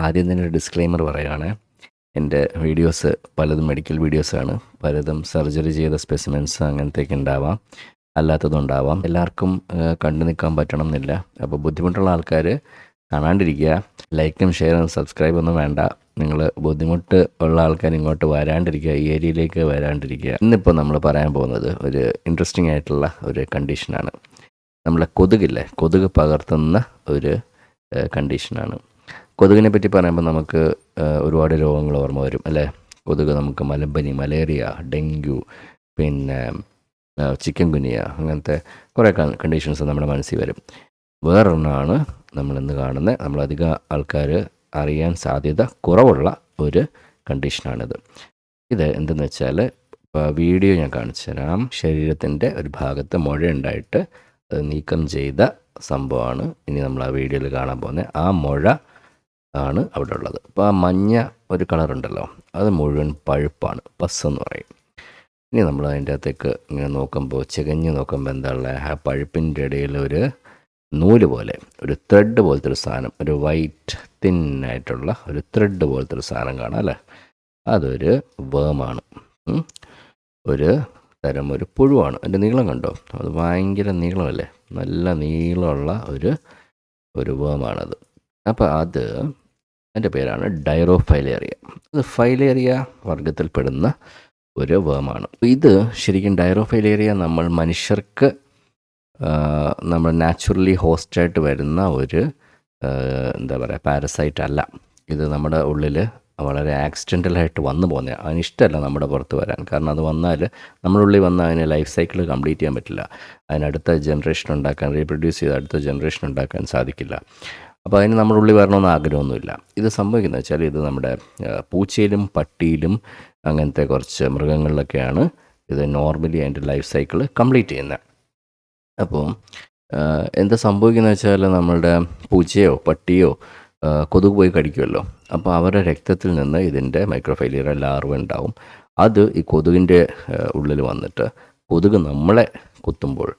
ആദ്യം തന്നെ ഒരു ഡിസ്ക്ലെയിമർ പറയുകയാണ്. എൻ്റെ വീഡിയോസ് പലതും മെഡിക്കൽ വീഡിയോസാണ്. പലതും സർജറി ചെയ്ത സ്പെസിമെൻസ് അങ്ങനത്തെയൊക്കെ ഉണ്ടാവാം, അല്ലാത്തതുണ്ടാവാം. എല്ലാവർക്കും കണ്ടു നിൽക്കാൻ പറ്റണം എന്നില്ല. അപ്പോൾ ബുദ്ധിമുട്ടുള്ള ആൾക്കാർ കാണാണ്ടിരിക്കുക. ലൈക്കും ഷെയറും സബ്സ്ക്രൈബ് ഒന്നും വേണ്ട. നിങ്ങൾ ബുദ്ധിമുട്ട് ഉള്ള ആൾക്കാർ ഇങ്ങോട്ട് വരാണ്ടിരിക്കുക, ഈ ഏരിയയിലേക്ക് വരാണ്ടിരിക്കുക. ഇന്നിപ്പോൾ നമ്മൾ പറയാൻ പോകുന്നത് ഒരു ഇൻട്രസ്റ്റിംഗ് ആയിട്ടുള്ള ഒരു കണ്ടീഷനാണ്. നമ്മളെ കൊതുകില്ലേ, കൊതുക് പകർത്തുന്ന ഒരു കണ്ടീഷനാണ്. കൊതുകിനെ പറ്റി പറയുമ്പോൾ നമുക്ക് ഒരുപാട് രോഗങ്ങൾ ഓർമ്മ വരും അല്ലേ. കൊതുക് നമുക്ക് മലമ്പനി, മലേറിയ, ഡെങ്കു, പിന്നെ ചിക്കൻ ഗുനിയ, അങ്ങനത്തെ കുറേ കണ്ടീഷൻസ് നമ്മുടെ മനസ്സിൽ വരും. വേറൊന്നാണ് നമ്മളിന്ന് കാണുന്ന, നമ്മളധികം ആൾക്കാർ അറിയാൻ സാധ്യത കുറവുള്ള ഒരു കണ്ടീഷനാണിത്. ഇത് എന്തെന്ന് വെച്ചാൽ, വീഡിയോ ഞാൻ കാണിച്ചു തരാം. ശരീരത്തിൻ്റെ ഒരു ഭാഗത്ത് മുഴയുണ്ടായിട്ട് അത് നീക്കം ചെയ്ത സംഭവമാണ് ഇനി നമ്മൾ ആ വീഡിയോയിൽ കാണാൻ പോകുന്നത്. ആ മുഴ ആണ് അവിടെ ഉള്ളത്. അപ്പോൾ ആ മഞ്ഞ ഒരു കളറുണ്ടല്ലോ, അത് മുഴുവൻ പഴുപ്പാണ്, പസ് എന്ന് പറയും. ഇനി നമ്മൾ അതിൻ്റെ അകത്തേക്ക് ഇങ്ങനെ നോക്കുമ്പോൾ, ചികഞ്ഞ് നോക്കുമ്പോൾ എന്താ ഉള്ളത്, ആ പഴുപ്പിൻ്റെ ഇടയിൽ ഒരു നൂല് പോലെ, ഒരു ത്രെഡ് പോലത്തെ ഒരു സാധനം, ഒരു വൈറ്റ് തിന്നായിട്ടുള്ള ഒരു ത്രെഡ് പോലത്തെ ഒരു സാധനം കാണാം അല്ലേ. അതൊരു വേമാണ്, ഒരു തരം ഒരു പുഴുവാണ്. അതിൻ്റെ നീളം കണ്ടോ, അത് ഭയങ്കര നീളമല്ലേ, നല്ല നീളമുള്ള ഒരു വേമാണത്. അപ്പോൾ അതിൻ്റെ പേരാണ് ഡയറോഫൈലേറിയ. അത് ഫൈലേറിയ വർഗത്തിൽപ്പെടുന്ന ഒരു വേമാണ്. ഇത് ശരിക്കും ഡയറോഫൈലേറിയ നമ്മൾ മനുഷ്യർക്ക് നമ്മൾ നാച്ചുറലി ഹോസ്റ്റായിട്ട് വരുന്ന ഒരു എന്താ പറയുക, പാരസൈറ്റ് അല്ല. ഇത് നമ്മുടെ ഉള്ളിൽ വളരെ ആക്സിഡൻ്റലായിട്ട് വന്നു പോകുന്നത്. അതിനിഷ്ടമല്ല നമ്മുടെ പുറത്ത് വരാൻ. കാരണം അത് വന്നാൽ നമ്മുടെ ഉള്ളിൽ വന്നാൽ അതിന് ലൈഫ് സൈക്കിൾ കംപ്ലീറ്റ് ചെയ്യാൻ പറ്റില്ല. അതിനടുത്ത ജനറേഷൻ ഉണ്ടാക്കാൻ, റീപ്രൊഡ്യൂസ് ചെയ്ത് അടുത്ത ജനറേഷൻ ഉണ്ടാക്കാൻ സാധിക്കില്ല. അപ്പോൾ അതിന് നമ്മുടെ ഉള്ളിൽ വരണമെന്ന് ആഗ്രഹമൊന്നുമില്ല. ഇത് സംഭവിക്കുന്നത് വെച്ചാൽ, ഇത് നമ്മുടെ പൂച്ചയിലും പട്ടിയിലും അങ്ങനത്തെ കുറച്ച് മൃഗങ്ങളിലൊക്കെയാണ് ഇത് നോർമലി അതിൻ്റെ ലൈഫ് സൈക്കിൾ കംപ്ലീറ്റ് ചെയ്യുന്നത്. അപ്പോൾ എന്താ സംഭവിക്കുന്നത് വെച്ചാൽ, നമ്മളുടെ പൂച്ചയോ പട്ടിയോ കൊതുക് പോയി കടിക്കുമല്ലോ. അപ്പോൾ അവരുടെ രക്തത്തിൽ നിന്ന് ഇതിൻ്റെ മൈക്രോഫൈലേറിയ ലാർവ ഉണ്ടാവും. അത് ഈ കൊതുകിൻ്റെ ഉള്ളിൽ വന്നിട്ട് കൊതുക് നമ്മളെ കുത്തുമ്പോൾ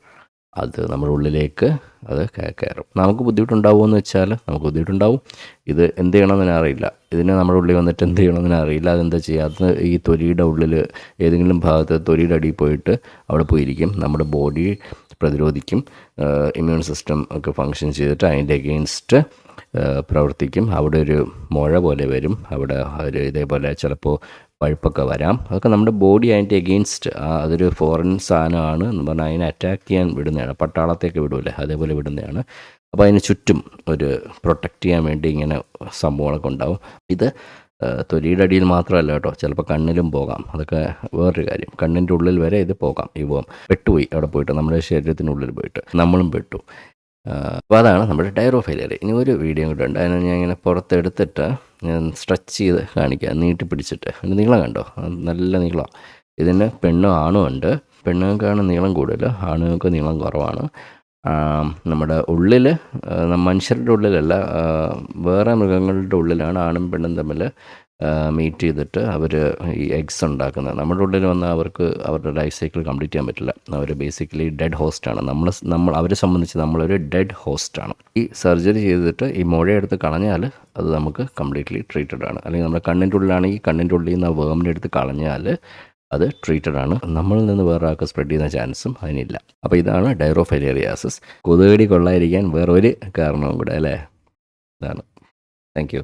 അത് നമ്മുടെ ഉള്ളിലേക്ക് അത് കയറും. നമുക്ക് ബുദ്ധിമുട്ടുണ്ടാവുമെന്ന് വെച്ചാൽ നമുക്ക് ബുദ്ധിമുട്ടുണ്ടാവും. ഇത് എന്ത് ചെയ്യണമെന്ന് അറിയില്ല. ഇതിന് നമ്മുടെ ഉള്ളിൽ വന്നിട്ട് എന്ത് ചെയ്യണമെന്ന് അറിയില്ല. അതെന്താ ചെയ്യുക, അത് ഈ തൊലിയുടെ ഉള്ളിൽ ഏതെങ്കിലും ഭാഗത്ത് തൊലിയുടെ അടിയിൽ പോയിട്ട് അവിടെ പോയിരിക്കും. നമ്മുടെ ബോഡി പ്രതിരോധിക്കും. ഇമ്മ്യൂൺ സിസ്റ്റം ഒക്കെ ഫങ്ഷൻ ചെയ്തിട്ട് അതിൻ്റെ എഗെയിൻസ്റ്റ് പ്രവർത്തിക്കും. അവിടെ ഒരു മുഴ പോലെ വരും. അവിടെ ഒരു ഇതേപോലെ ചിലപ്പോൾ പഴുപ്പൊക്കെ വരാം. അതൊക്കെ നമ്മുടെ ബോഡി അതിൻ്റെ എഗെയിൻസ്റ്റ്, അതൊരു ഫോറിൻ സാധനമാണ് എന്ന് പറഞ്ഞാൽ അതിനെ അറ്റാക്ക് ചെയ്യാൻ വിടുന്നതാണ്. പട്ടാളത്തേക്ക് വിടൂലേ, അതേപോലെ വിടുന്നതാണ്. അപ്പോൾ അതിന് ചുറ്റും ഒരു പ്രൊട്ടക്റ്റ് ചെയ്യാൻ വേണ്ടി ഇങ്ങനെ സംഭവങ്ങളൊക്കെ ഉണ്ടാവും. ഇത് തൊലിയുടെ അടിയിൽ മാത്രമല്ല കേട്ടോ, ചിലപ്പോൾ കണ്ണിലും പോകാം. അതൊക്കെ വേറൊരു കാര്യം. കണ്ണിൻ്റെ ഉള്ളിൽ വരെ ഇത് പോകാം. ഈ പെട്ടുപോയി അവിടെ പോയിട്ട്, നമ്മുടെ ശരീരത്തിനുള്ളിൽ പോയിട്ട് നമ്മളും പെട്ടു. അപ്പോൾ അതാണ് നമ്മുടെ ഡയറോഫൈലേറിയ. ഇനി ഒരു വീഡിയോ കൂടെ ഉണ്ട്. അതിനെ ഞാൻ ഇങ്ങനെ പുറത്തെടുത്തിട്ട് ഞാൻ സ്ട്രെച്ച് ചെയ്ത് കാണിക്കാം, നീട്ടി പിടിച്ചിട്ട്. അതിൻ്റെ നീളം കണ്ടോ, നല്ല നീളമാണ്. ഇതിന് പെണ്ണും ആണും ഉണ്ട്. പെണ്ണുങ്ങൾക്കാണ് നീളം കൂടുതൽ, ആണുങ്ങൾക്ക് നീളം കുറവാണ്. നമ്മുടെ ഉള്ളിൽ, മനുഷ്യരുടെ ഉള്ളിലല്ല, വേറെ മൃഗങ്ങളുടെ ഉള്ളിലാണ് ആണും പെണ്ണും തമ്മിൽ മീറ്റ് ചെയ്തിട്ട് അവർ ഈ എഗ്സ് ഉണ്ടാക്കുന്നത്. നമ്മുടെ ഉള്ളിൽ വന്നാൽ അവർക്ക് അവരുടെ ലൈഫ് സൈക്കിൾ കംപ്ലീറ്റ് ചെയ്യാൻ പറ്റില്ല. അവർ ബേസിക്കലി ഡെഡ് ഹോസ്റ്റാണ്. നമ്മൾ അവരെ സംബന്ധിച്ച് നമ്മളൊരു ഡെഡ് ഹോസ്റ്റാണ്. ഈ സർജറി ചെയ്തിട്ട് ഈ മുഴയെടുത്ത് കളഞ്ഞാൽ അത് നമുക്ക് കംപ്ലീറ്റ്ലി ട്രീറ്റഡ് ആണ്. അല്ലെങ്കിൽ നമ്മുടെ കണ്ണിൻ്റെ ഉള്ളിലാണെങ്കിൽ കണ്ണിൻ്റെ ഉള്ളിൽ നിന്ന് ആ വേമിനെ എടുത്ത് കളഞ്ഞാൽ അത് ട്രീറ്റഡ് ആണ്. നമ്മളിൽ നിന്ന് വേറെ ആൾക്ക് സ്പ്രെഡ് ചെയ്യുന്ന ചാൻസും അതിനില്ല. അപ്പോൾ ഇതാണ് ഡയറോഫൈലേറിയാസിസ്. കൊതുകടി കൊള്ളാതിരിക്കാൻ വേറൊരു കാരണവും കൂടെ അല്ലേ. ഇതാണ്. Thank you.